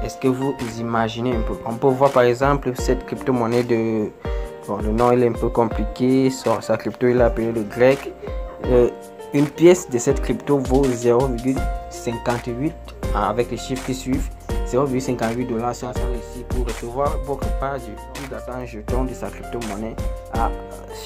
Est-ce que vous imaginez un peu? On peut voir par exemple cette crypto-monnaie de... Bon, le nom il est un peu compliqué, sa crypto il est appelé le grec. Une pièce de cette crypto vaut 0,58 avec les chiffres qui suivent. 0,58 $ sont ici pour recevoir votre part du d'un jeton de sa crypto-monnaie à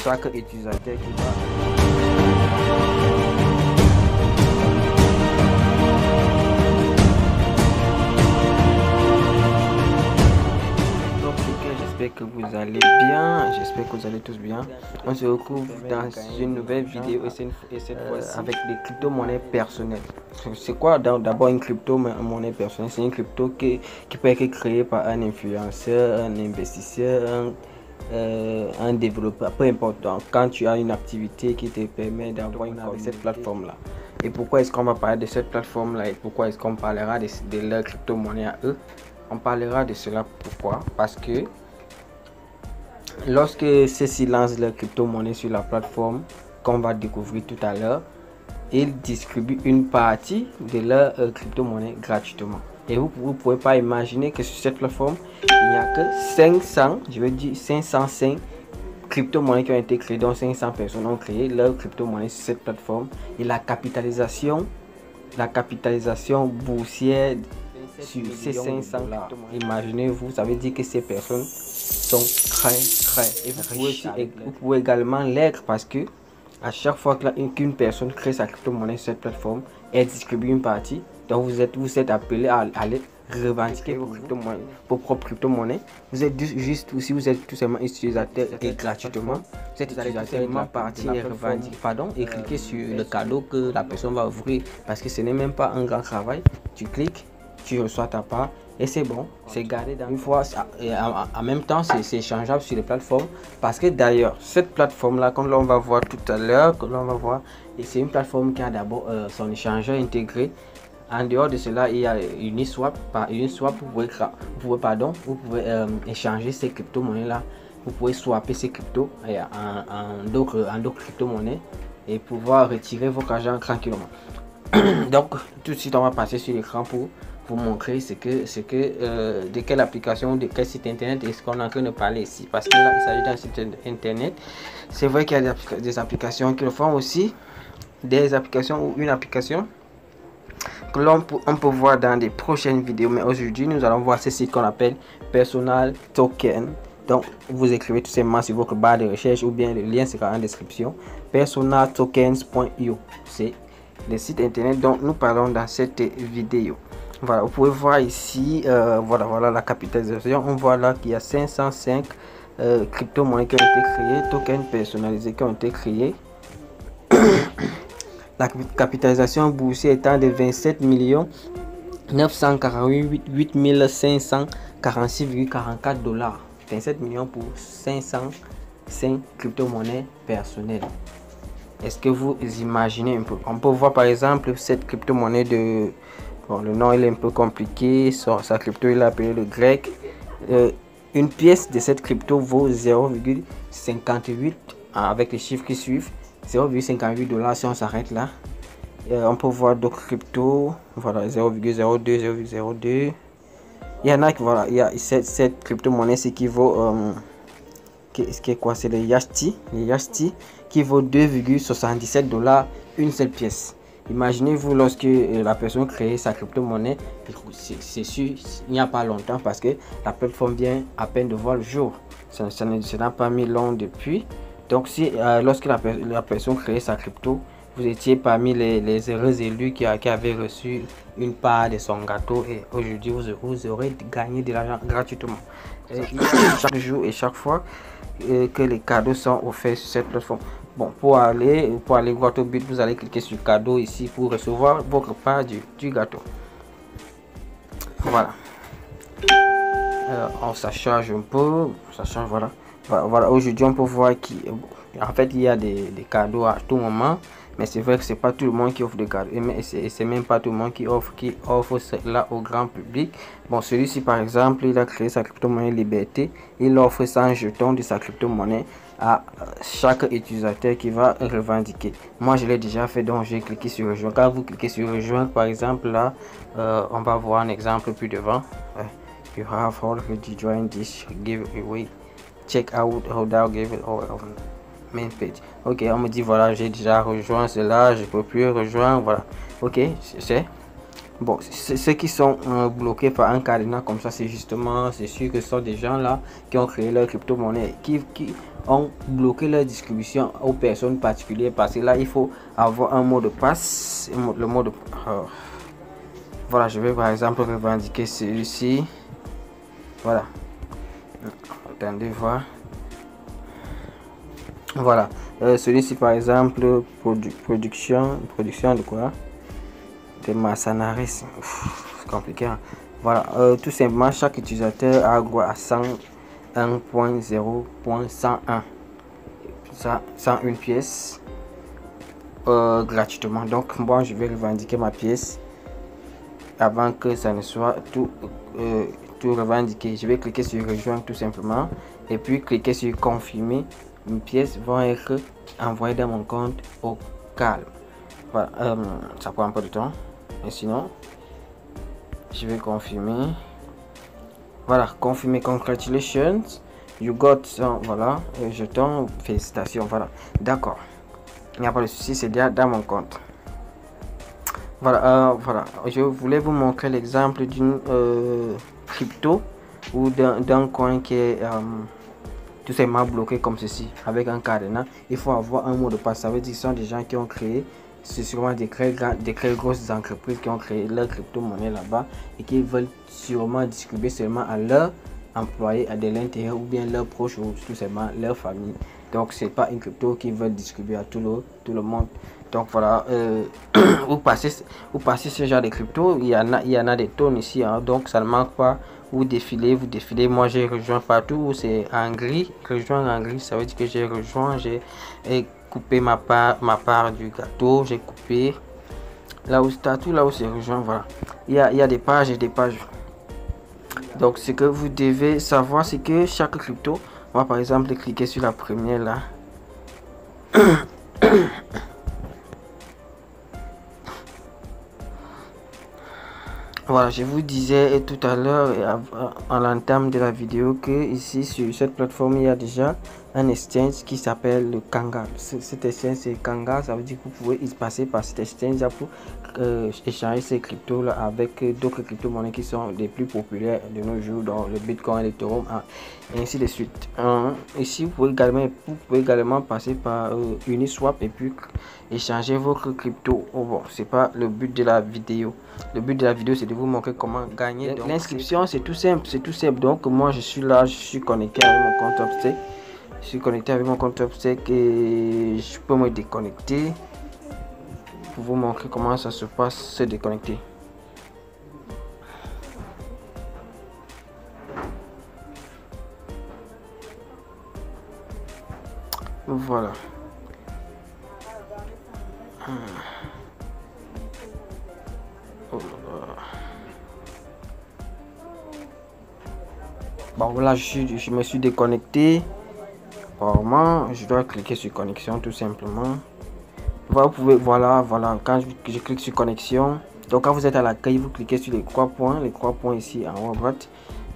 chaque utilisateur qui va. J'espère que vous allez bien, j'espère que vous allez tous bien. On se retrouve dans une nouvelle vidéo et cette fois avec des crypto-monnaies personnelles. C'est quoi d'abord une crypto-monnaie personnelle? C'est une crypto qui peut être créée par un influenceur, un investisseur, un développeur, peu importe. Donc, quand tu as une activité qui te permet d'avoir cette plateforme-là. Et pourquoi est-ce qu'on va parler de cette plateforme-là et pourquoi est-ce qu'on parlera de leur crypto-monnaie à eux? On parlera de cela. Pourquoi? Parce que lorsque ceux-ci lancent leur crypto-monnaie sur la plateforme, qu'on va découvrir tout à l'heure, ils distribuent une partie de leur crypto-monnaie gratuitement. Et vous ne pouvez pas imaginer que sur cette plateforme, il n'y a que 500, je veux dire 505 crypto-monnaies qui ont été créées, dont 500 personnes ont créé leur crypto-monnaie sur cette plateforme. Et la capitalisation boursière sur ces 500 là, imaginez-vous, ça veut dire que ces personnes sont très riches. Vous pouvez également l'être parce que à chaque fois qu'une personne crée sa crypto-monnaie sur cette plateforme, elle distribue une partie. Donc vous êtes appelé à aller revendiquer vos propres crypto-monnaies. Vous êtes juste, si vous êtes tout simplement utilisateur et gratuitement, vous êtes utilisateur partie et revendiquer, et cliquer sur le cadeau que la personne va ouvrir parce que ce n'est même pas un grand travail. Tu cliques, tu reçois ta part et c'est bon, c'est gardé dans une fois. Et en même temps, c'est échangeable sur les plateformes parce que d'ailleurs, cette plateforme-là, comme l'on va voir tout à l'heure, c'est une plateforme qui a d'abord son échangeur intégré. En dehors de cela, il y a Uniswap. Par Uniswap, vous pouvez échanger ces crypto-monnaies-là. Vous pouvez swapper ces cryptos en d'autres crypto-monnaies et pouvoir retirer votre argent tranquillement. Donc, tout de suite, on va passer sur l'écran pour vous montrer de quelle application, de quel site internet est-ce qu'on est en train de parler ici. Parce que là, il s'agit d'un site internet. C'est vrai qu'il y a des applications qui le font aussi. Des applications ou une application que on peut voir dans des prochaines vidéos. Mais aujourd'hui, nous allons voir ce site qu'on appelle Personal Token. Donc, vous écrivez tout simplement sur votre barre de recherche ou bien le lien sera en description. Personaltokens.io. C'est le site internet dont nous parlons dans cette vidéo. Voilà, vous pouvez voir ici, voilà la capitalisation. On voit là qu'il y a 505 crypto-monnaies qui ont été créées, tokens personnalisés qui ont été créés. La capitalisation boursière étant de 27 948 546,44 $. 27 millions pour 505 crypto-monnaies personnelles. Est-ce que vous imaginez un peu? On peut voir par exemple cette crypto-monnaie de... Bon, le nom il est un peu compliqué, sa crypto il est appelé le grec. Une pièce de cette crypto vaut 0,58 avec les chiffres qui suivent. 0,58 $ si on s'arrête là. On peut voir d'autres cryptos. Voilà, 0,02, 0,02. Il y en a qui, voilà, il y a cette crypto-monnaie qui vaut... c'est le Yasti qui vaut 2,77 $ une seule pièce. Imaginez-vous lorsque la personne crée sa crypto-monnaie, c'est sûr, il n'y a pas longtemps parce que la plateforme vient à peine de voir le jour. Ça n'a pas mis long depuis. Donc si lorsque la personne crée sa crypto, vous étiez parmi les heureux élus qui avaient reçu une part de son gâteau et aujourd'hui vous aurez gagné de l'argent gratuitement. Chaque jour et chaque fois que les cadeaux sont offerts sur cette plateforme. Bon, pour aller votre but, vous allez cliquer sur cadeau ici pour recevoir votre part du gâteau. Voilà. Ça charge un peu, ça change, voilà. Voilà, aujourd'hui on peut voir qu'en fait il y a des cadeaux à tout moment, mais c'est vrai que c'est pas tout le monde qui offre des cadeaux et c'est même pas tout le monde qui offre cela au grand public. Bon, celui-ci par exemple, il a créé sa crypto-monnaie Liberté, il offre 100 jetons de sa crypto-monnaie à chaque utilisateur qui va revendiquer. Moi je l'ai déjà fait, donc j'ai cliqué sur rejoindre. Quand vous cliquez sur rejoindre, par exemple là, on va voir un exemple plus devant. You have already joined this giveaway. Check out how to give it all on main page. Ok, on me dit voilà, j'ai déjà rejoint cela, je peux plus rejoindre. Voilà, ok, c'est bon. Ceux qui sont bloqués par un cadenas comme ça, c'est justement, c'est sûr que ce sont des gens là qui ont créé leur crypto-monnaie, qui ont bloqué leur distribution aux personnes particulières, parce que là il faut avoir un mot de passe. Le mot de voilà, je vais par exemple revendiquer celui-ci. Voilà, attendez voir. Voilà, celui-ci par exemple, production de quoi, de Massanaris. C'est compliqué, hein? Voilà, tout simplement chaque utilisateur a droit à 101.0.101 ça 101 pièces gratuitement. Donc moi je vais revendiquer ma pièce avant que ça ne soit tout revendiqué. Je vais cliquer sur rejoindre tout simplement et puis cliquer sur confirmer. Mes pièces vont être envoyées dans mon compte au calme. Voilà, ça prend un peu de temps, mais sinon je vais confirmer. Voilà, confirmer. Congratulations, you got some. Voilà, jeton, félicitations. Voilà, d'accord, il n'y a pas de souci, c'est déjà dans mon compte. Voilà, voilà, je voulais vous montrer l'exemple d'une crypto ou d'un coin qui est tout simplement bloqué comme ceci avec un cadenas. Il faut avoir un mot de passe. Ça veut dire que ce sont des gens qui ont créé, c'est sûrement des très grosses entreprises qui ont créé leur crypto-monnaie là-bas et qui veulent sûrement distribuer seulement à leurs employés, à de l'intérieur, ou bien leurs proches, ou tout simplement leur famille. Donc c'est pas une crypto qui veut distribuer à tout le monde. Donc voilà, vous passez ce genre de crypto, il y en a des tonnes ici, hein, donc ça ne manque pas. Vous défilez. Moi j'ai rejoint partout, c'est en gris. Rejoindre en gris, ça veut dire que j'ai rejoint, j'ai coupé ma part du gâteau, j'ai coupé là où statut, là où c'est rejoint. Voilà, il y a des pages et des pages. Donc ce que vous devez savoir, c'est que chaque crypto, on va par exemple cliquer sur la première là. Voilà, je vous disais tout à l'heure à l'entame de la vidéo que ici sur cette plateforme il y a déjà un exchange qui s'appelle le Kanga. Cet exchange c'est Kanga, ça veut dire que vous pouvez y passer par cet exchange pour échanger ces cryptos là avec d'autres crypto-monnaies qui sont les plus populaires de nos jours, dans le Bitcoin, l'Ethereum, et ainsi de suite. Ici vous pouvez également passer par Uniswap et puis échanger votre crypto. Oh, bon, c'est pas le but de la vidéo. Le but de la vidéo c'est de vous montrer comment gagner. L'inscription c'est tout simple, donc moi je suis là, je suis connecté avec mon compte Upstake. Je suis connecté avec mon compte Upstake et je peux me déconnecter pour vous montrer comment ça se passe, se déconnecter. Voilà. Oh là là. Bon voilà, je me suis déconnecté. Apparemment, je dois cliquer sur connexion tout simplement. Vous pouvez, voilà, quand je clique sur connexion, donc quand vous êtes à l'accueil, vous cliquez sur les trois points ici en haut à droite,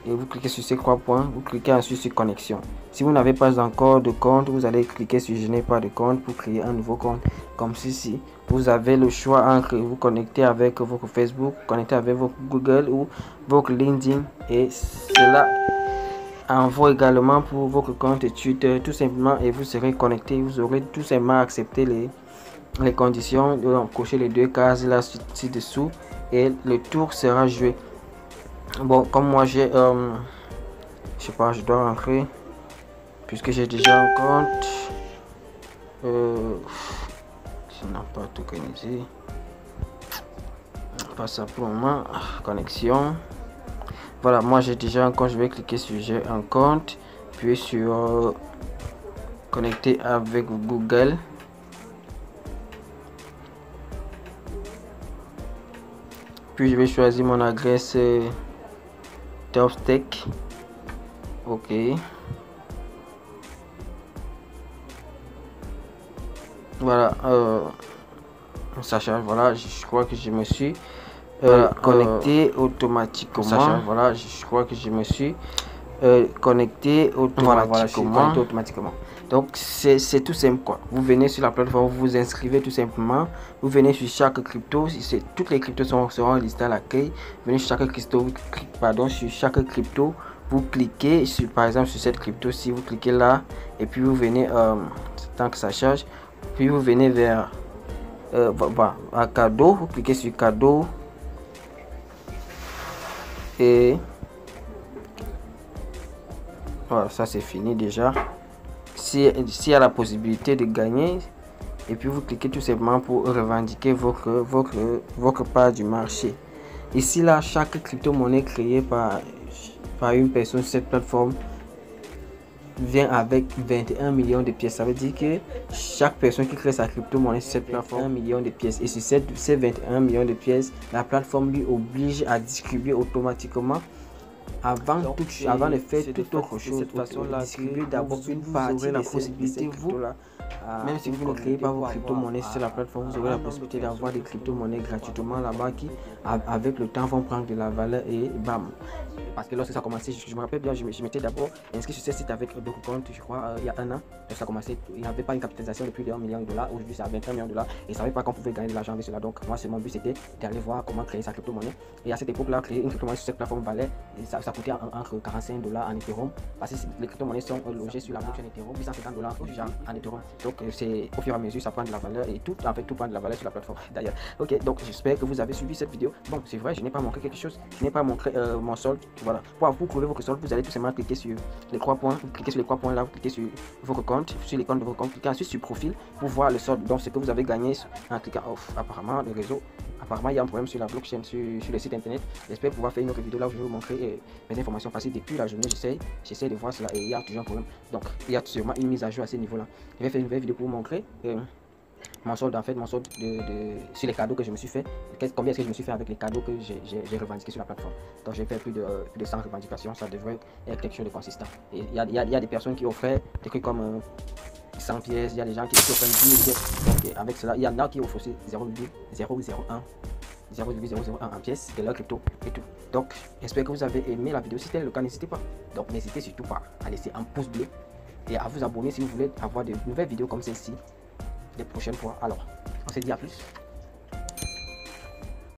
et vous cliquez sur ces 3 points, vous cliquez ensuite sur connexion. Si vous n'avez pas encore de compte, vous allez cliquer sur je n'ai pas de compte pour créer un nouveau compte comme ceci. Vous avez le choix entre vous connecter avec votre Facebook, connecter avec votre Google ou votre LinkedIn, et cela envoie également pour votre compte Twitter tout simplement, et vous serez connecté. Vous aurez tout simplement accepté les conditions, de cocher les 2 cases là ci-dessous et le tour sera joué. Bon, comme moi j'ai je sais pas, je dois rentrer puisque j'ai déjà un compte. Je n'ai pas tout organisé, pas ça pour le moment. Connexion. Voilà, moi j'ai déjà un compte, je vais cliquer sur j'ai un compte, puis sur connecter avec Google. Puis je vais choisir mon adresse Upstake. Ok. Voilà, ça charge. Voilà, je crois que je me suis connecté automatiquement. Voilà, je crois que je me suis connecté automatiquement. Donc c'est tout simple quoi. Vous venez sur la plateforme, vous vous inscrivez tout simplement. Vous venez sur chaque crypto. Toutes les cryptos seront listées à l'accueil. Venez sur chaque crypto, sur chaque crypto. Vous cliquez sur, par exemple, sur cette crypto. Si vous cliquez là et puis vous venez tant que ça charge, puis vous venez vers à cadeau. Vous cliquez sur cadeau et voilà, ça c'est fini déjà. S'il y a la possibilité de gagner, et puis vous cliquez tout simplement pour revendiquer votre part du marché. Ici là, chaque crypto-monnaie créée par une personne sur cette plateforme vient avec 21 millions de pièces. Ça veut dire que chaque personne qui crée sa crypto-monnaie sur cette plateforme 1 million de pièces. Et sur ces 21 millions de pièces, la plateforme lui oblige à distribuer automatiquement avant de faire toute autre chose. De cette façon-là, distribuer d'abord une partie de la possibilité, même si vous ne créez pas vos crypto-monnaies sur la plateforme, vous aurez la possibilité d'avoir des crypto-monnaies gratuitement là-bas qui, avec le temps, vont prendre de la valeur et bam. Parce que lorsque ça a commencé, je me rappelle bien, je m'étais d'abord inscrit sur ce site avec d'autres comptes, je crois, il y a un an. Donc ça a commencé, il n'y avait pas une capitalisation de plus de $1 million. Aujourd'hui, c'est à 21 millions de dollars. Et je ne savais pas qu'on pouvait gagner de l'argent avec cela. Donc, moi, mon but, c'était d'aller voir comment créer sa crypto-monnaie. Et à cette époque-là, créer une crypto-monnaie sur cette plateforme valait, ça coûtait entre $45 en Ethereum. Parce que les crypto-monnaies sont logées sur la blockchain Ethereum, $850 déjà en Ethereum. Donc, c'est au fur et à mesure, ça prend de la valeur et tout prend de la valeur sur la plateforme. D'ailleurs, ok, donc j'espère que vous avez suivi cette vidéo. Bon, c'est vrai, je n'ai pas montré quelque chose, je n'ai pas montré mon solde. Voilà, pour trouver votre solde, vous allez tout simplement cliquer sur les 3 points, vous cliquez sur les 3 points là, vous cliquez sur votre compte, sur les comptes de votre compte, cliquez ensuite sur profil pour voir le solde, donc ce que vous avez gagné en cliquant off. Apparemment, le réseau, il y a un problème sur la blockchain, sur le site internet. J'espère pouvoir faire une autre vidéo là où je vais vous montrer mes informations passées depuis la journée. J'essaie de voir cela et il y a toujours un problème. Donc, il y a sûrement une mise à jour à ce niveau là. Je vais faire une nouvelle vidéo pour vous montrer mon solde, en fait, sur les cadeaux que je me suis fait. Combien est-ce que je me suis fait avec les cadeaux que j'ai revendiqués sur la plateforme. Donc j'ai fait plus de 100 revendications, ça devrait être quelque chose de consistant. Et il y a des personnes qui offraient des trucs comme 100 pièces, il y a des gens qui offrent 10 000 pièces. Donc avec cela, il y en a qui offrent aussi 0,001 en pièces de leur crypto et tout. Donc j'espère que vous avez aimé la vidéo. Si tel est le cas, n'hésitez pas. Donc n'hésitez surtout pas à laisser un pouce bleu et à vous abonner si vous voulez avoir de nouvelles vidéos comme celle-ci les prochaines fois. Alors, on se dit à plus.